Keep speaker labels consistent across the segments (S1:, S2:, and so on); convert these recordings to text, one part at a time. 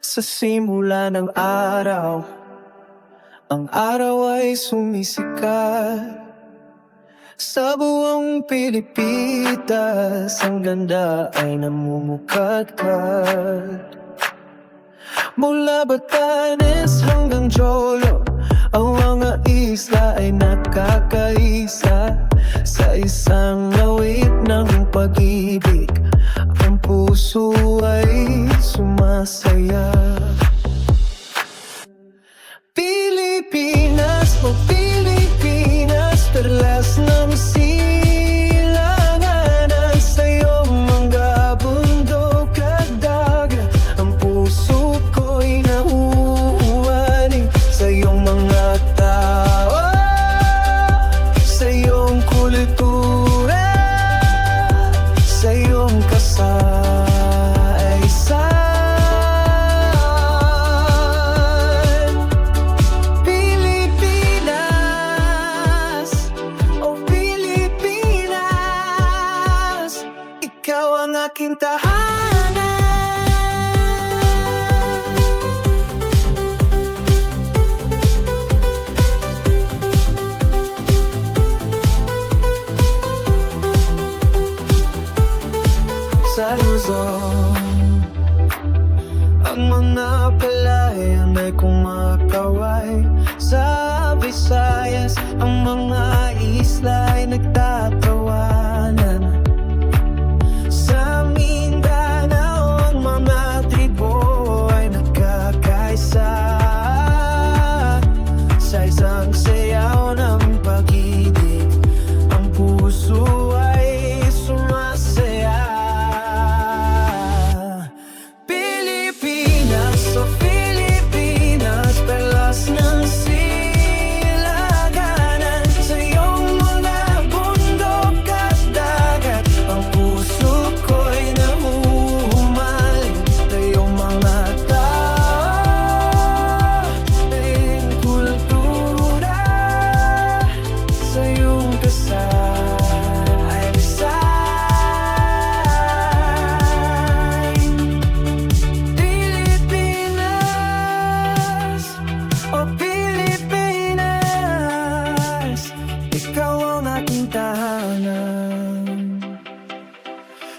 S1: Sa simula ng araw, ang araw ay sumisikat. Sa buong Pilipinas, ang ganda ay namumukadkad. Mula Batanes hanggang Jolo, ang mga isla ay nakakaisa. Sa isang awit ng pag-ibig, ang puso ay sumasaya. Pilipinas, oh Pilipinas, perlas ng silanganan. Sa iyong mga bundok at dagat, ang puso ko'y nahuhuwalay. Sa iyong mga tao, sa iyong kultura, sa iyong kasaysayan. Ikaw ang aking tahanan. Sa Luzon, ang mga palayan ay kumakaway. Sa Visayas, ang mga isla ay nagtatawanan. Sayaw ng pag-ibig, ang puso ay sumasaya. Pilipinas, oh Pilipinas, perlas ng silanganan. Sa iyong mga bundok at dagat, ang puso ko'y nahuhumaling. Sa iyong mga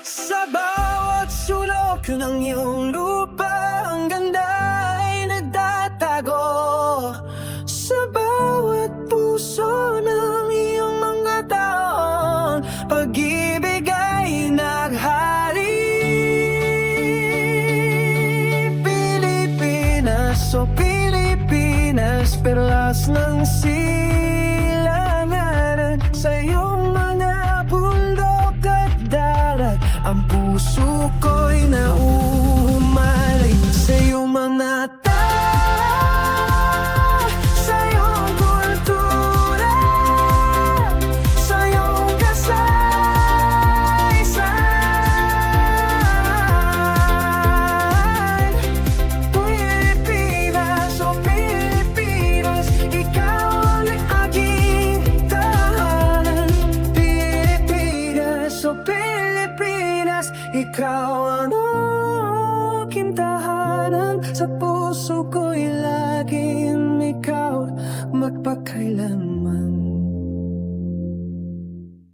S1: sa bawat sulok ng iyong lupa, ang ganda ay nagtatago. Sa bawat puso ng iyong mga taon, pag-ibig ay naghari. Pilipinas, oh Pilipinas, perlas ng silanganan. Sa iyong mga bundok at dagat, ang puso ko'y nauumalay. Sa iyong mga tao, sa iyong kultura, sa iyong kasaysayan. Pilipinas, oh Pilipinas, ikaw ang aking tahanan. Pilipinas, oh Pilipinas, ikaw ang aking tahanan. Sa puso ko'y laging ikaw magpakailanman.